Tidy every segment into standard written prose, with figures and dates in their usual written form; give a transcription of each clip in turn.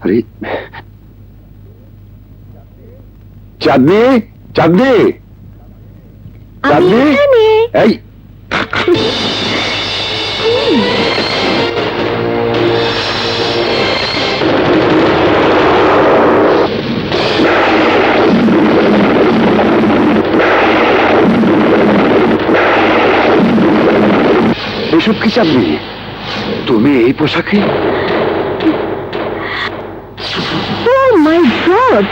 আরে চাঁদনি, চাঁদনি, চাঁদনি, এই এসব কি চাঁদনি? তুমি এই পোশাকে? মাই গড,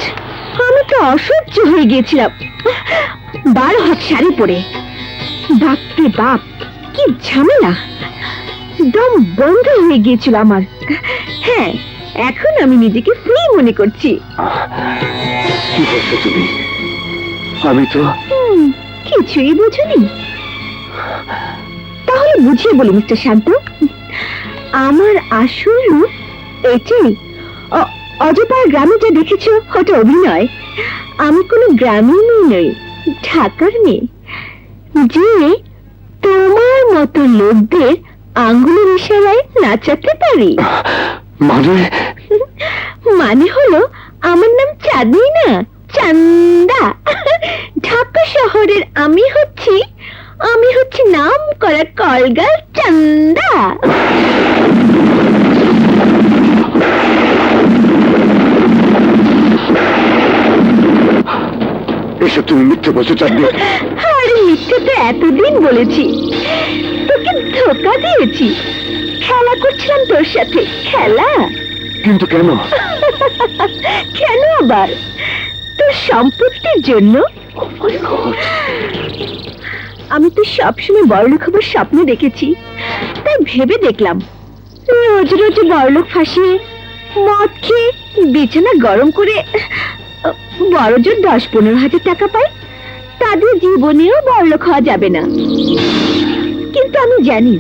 আমি তো অসহ্য হয়ে গিয়েছিলাম 12 হাত শাড়ি পরে। বাপরে বাপ, কি ঝামেলা! দম বন্ধ হয়ে গিয়েছিল আমার। হ্যাঁ, এখন আমি নিজেকে ফ্রি মনে করছি। কি বলছো তুমি? আমি তো কিছুই বুঝুনি। তাহলে বুঝিয়ে বলি মিস্টার শান্ত, আমার আসল রূপ এটাই। অজপাড়া গ্রামে যা দেখেছ ওটা অভিনয়। আমি কোনো গ্রামের মেয়ে নই, ঢাকার মেয়ে, যে তোমার মতো লোকদের আঙ্গুলের ইশারায় নাচাতে পারি। মানে হলো আমার নাম চাঁদনি না, চান্দা। ঢাকা শহরের আমি হচ্ছি নাম করা কলগাল চান্দা। এসব তুমি মিথ্যে বলছো চাঁদনি। আরে মিথ্যে তো এতদিন বলেছি, তোকে ধোকা দিয়েছি। খেলা করছিলাম তোর সাথে, খেলা। কিন্তু কেন? কেন আবার? তোর সম্পত্তির জন্য। আমি তো সবসময় বড়লোক হবার স্বপ্ন দেখেছি, তাই ভেবে দেখলাম রোজ রোজ বড়লোক ফাঁসিয়ে মদ খেয়ে বিছানা গরম করে বড় জোর 10-15 হাজার টাকা পাই, তাদের জীবনেও বড়লোক হওয়া যাবে না। কিন্তু আমি জানি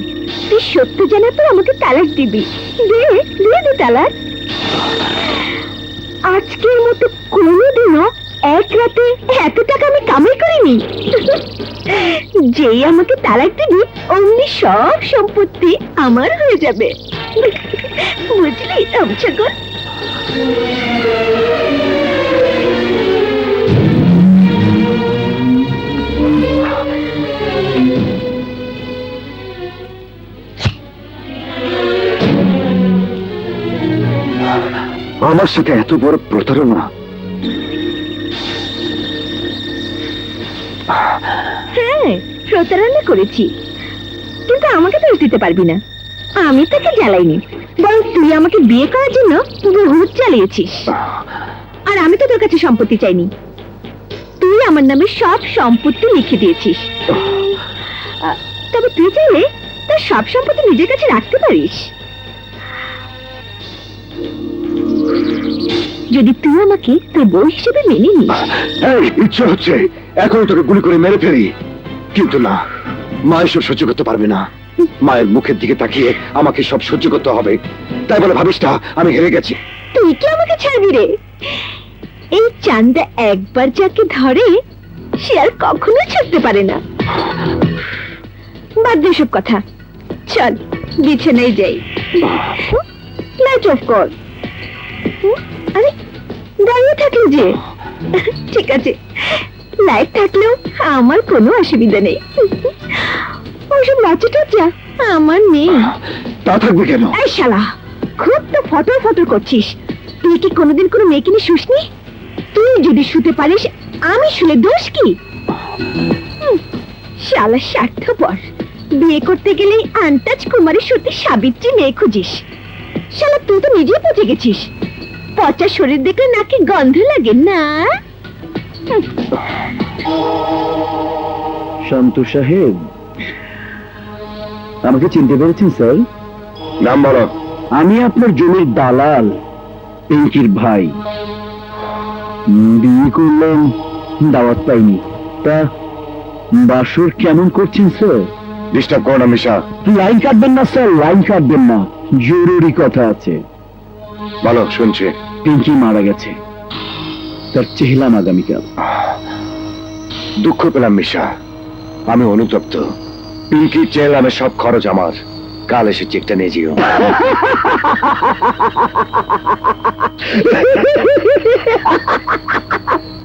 তুই সত্য জানা তো আমাকে তালাক দিবি। দে দে তালাক। আজকের মতো কোনোদিনও এক রাতে এত টাকা আমি কামাই করিনি। যেই আমাকে তালাক দিবি অমনি সব সম্পত্তি আমার হয়ে যাবে, বুঝলি রামছাগল? আমার সাথে এত বড় প্রতারণা! হ্যাঁ, প্রতারণা করেছি, কিন্তু আমাকে দোষ দিতে পারবি না। আমি তোকে জ্বালাইনি, বরং তুই আমাকে বিয়ে করার জন্য বহুত জ্বালিয়েছিস। আর আমি তো তোর কাছে সম্পত্তি চাইনি, তুই আমার নামে সব সম্পত্তি লিখে দিয়েছিস। তবে তুই চাইলে তার সব সম্পত্তি নিজের কাছে রাখতে পারিস, যদি তুই আমাকে তোর বউ হিসেবে মেনে নিস। ইচ্ছে হচ্ছে এখন তোকে গুলি করে মেরে ফেলি, কিন্তু না, মা এসব সহ্য করতে পারবে না। মায়ের মুখের দিকে তাকিয়ে আমাকে সব সহ্য করতে হবে। তাই বলে ভাবিস না আমি হেরে গেছি। তুই কি আমাকে ছাড়বি রে? এই চান্দা একবার যাকে ধরে সে আর কখনো ছাড়তে পারে না। বাদ দে সব কথা, চল বিছানায় যাই। লাইট অফ কর। আরে দাঁড়িয়ে থাকলে যে। ঠিক আছে, লাইট থাকলেও আমার কোনো অসুবিধা নেই। ওসব লজ্জা টজ্জা আমার নেই। তা থাকবে কেন? এই শালা, খুব তো ফটর ফটর করছিস। তুই কি কোনোদিন কোনো মেয়েকে নিয়ে শুসনি? তুই যদি শুতে পারিস, আমি শুলে দোষ কি? শালা স্বার্থপর, বিয়ে করতে গেলেই আনটাচ কুমারী সত্যি সাবিত্রী মেয়ে খুঁজিস। শালা তুই তো নিজেই পচে গেছিস। পচা শরীর দেখলে নাকি গন্ধ লাগে না? শান্ত সাহেব, আমাকে চিনতে পেরেছেন স্যার? নাম বলো। আমি আপনার জমির দালাল, পিঙ্কির ভাই। বিয়ে করলাম, দাওয়াত পাইনি। তা বাসর কেমন করছেন স্যার? ডিস্টার্ব করো না মিশা। লাইন কাটবেন না স্যার, লাইন কাটবেন না, জরুরি কথা আছে। বলো, শুনছি। পিঙ্কি মারা গেছে, তার চেহলাম আগামীকাল। দুঃখ পেলাম মিশা, আমি অনুতপ্ত। পিঙ্কি চেহলামের সব খরচ আমার, কাল এসে চেকটা নিয়ে যেও।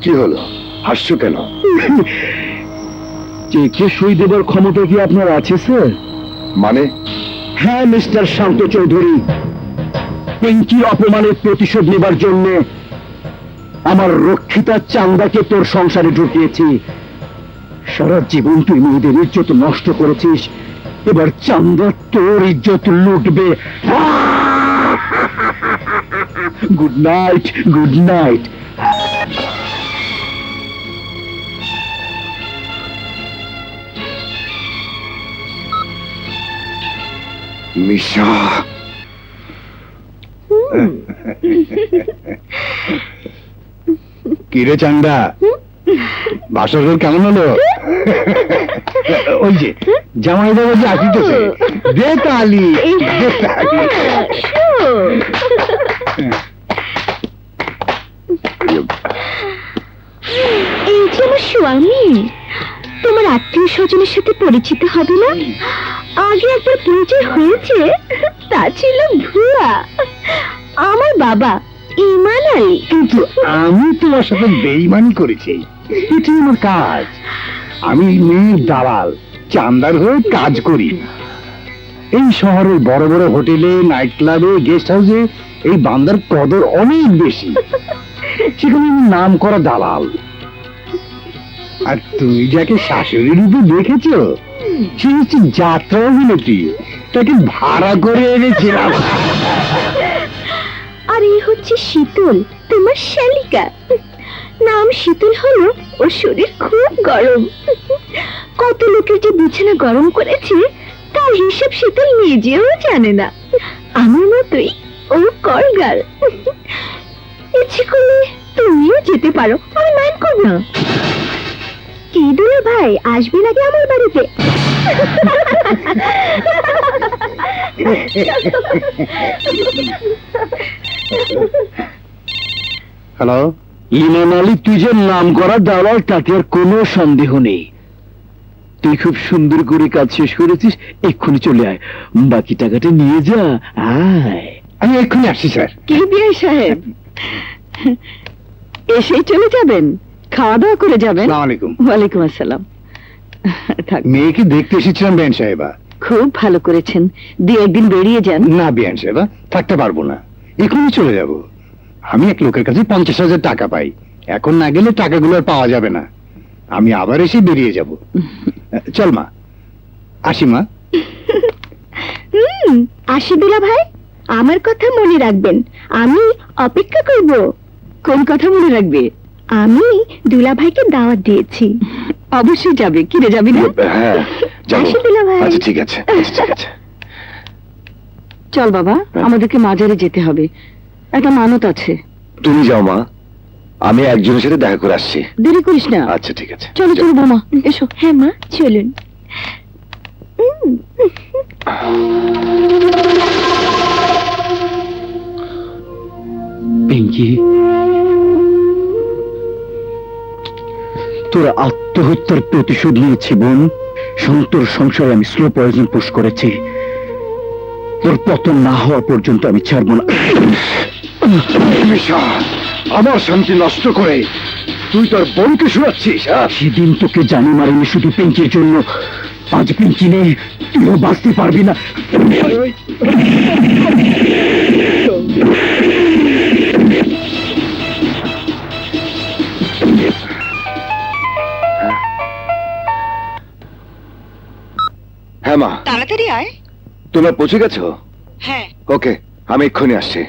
কি হলো, হাসছো কেন? চেকে সই দেবার ক্ষমতা কি আপনার আছে স্যার? মানে? হ্যাঁ মিস্টার শান্ত চৌধুরী, পিঙ্কির অপমানের প্রতিশোধ নেবার জন্য আমার রক্ষিতা চান্দাকে তোর সংসারে ঢুকিয়েছি। সারা জীবন তুই মেয়েদের ইজ্জত নষ্ট করেছিস, এবার চান্দা তোর ইজ্জত লুটবে। Good night, good night. Misha, কিরে চান্দা, বাসর ঘর কেমন হলো? ওই যে জামাই বাবা যে আসিতেছে, দে তালি, দে তালি। এই যে আমার স্বামী, তোমার আত্মীয় স্বজনের সাথে পরিচিত হবে না? আগে একবার পরিচয় হয়েছে, তা ছিল ভুয়া। আমার বাবা ইমান আলী। কিন্তু আমি তোমার সাথে বেইমানি করেছি, এটি আমার কাজ। আমি মেয়ের দালাল, চান্দার হয়ে কাজ করি। এই শহরের বড় বড় হোটেলে, নাইট ক্লাবে, গেস্ট হাউসে এই বান্দার কদর অনেক বেশি। সেখানে আমি নাম করা দালাল। আর তুমি যাকে শাশুড়ি রূপে দেখেছো, সে হচ্ছে যাত্রা অভিনেত্রী, তাকে ভাড়া করে এনেছিলাম। আর এই হচ্ছে শীতল, তোমার শালিকা। নাম শীতল হলো, ওর শরীর খুব গরম। কত লোকের যে বিছানা গরম করেছে তার হিসাব শীতল নিজেও জানে না। আমার মতোই ও করগাল। ইচ্ছে করলে তুমিও যেতে পারো, আমি মাইন্ড করব না। কি দুলা ভাই, আসবে নাকি আমার বাড়িতে? হ্যালো, ইমাম আলী, তুই যে নাম করা দালাল তাতে আর কোনো সন্দেহ নেই। তুই খুব সুন্দর করে কাজ শেষ করেছিস, এক্ষুনি চলে আয়, বাকি টাকাটা নিয়ে যা। আয়, আমি এক্ষুনি আসছি স্যার। কি বিয়ে সাহেব, এসেই চলে যাবেন? খাওয়া দাওয়া করে যাবেন? আসসালামু আলাইকুম। ওয়ালাইকুম আসসালাম। থাক, মেয়েকে দেখতে এসেছিলাম বেন সাহেবা। খুব ভালো করেছেন, দিয়ে একদিন বেরিয়ে যান। না বেন সাহেবা, থাকতে পারবো না, এখনই চলে যাব। আমি এক লোকের কাছে 50,000 টাকা পাই, এখন না গেলে টাকাগুলো আর পাওয়া যাবে না। আমি আবার এসে বেরিয়ে যাব। চল মা, আসি মা। আসি দুলা ভাই, আমার কথা মনে রাখবেন, আমি অপেক্ষা করব। কোন কথা মনে রাখবে? আমি দুলা ভাইকে দাওয়াত দিয়েছি। অবশ্যই যাবে, কিরে যাবি না? হ্যাঁ, আসি দুলা ভাই। আচ্ছা ঠিক আছে, ঠিক আছে। চল বাবা, আমাদেরকে মাজারে যেতে হবে, একটা মানত আছে। তুমি যাও মা, আমি একজনের সাথে দেখা করে আসছি। দেরি করিস না। আচ্ছা ঠিক আছে। চলো চলো বৌমা, এসো। হ্যাঁ মা, চলুন। পিঙ্কি, তোর আত্মহত্যার প্রতিশোধ নিয়েছি বোন। শান্তর সংসারে আমি স্লো পয়জন পুশ করেছি, তোর পতন না হওয়া পর্যন্ত আমি ছাড়বো না। আমার শান্তি নষ্ট করে তুই তোর বোনকে শোনাচ্ছিস? সেদিন তোকে জানি মারিনি শুধু পিঙ্কির জন্য, আজ পিঙ্কি নেই, তুইও বাঁচতে পারবি না। হ্যাঁ মা, তাড়াতাড়ি আয়। তোমরা পৌঁছে গেছো? হ্যাঁ। ওকে, আমি এক্ষুনি আসছি।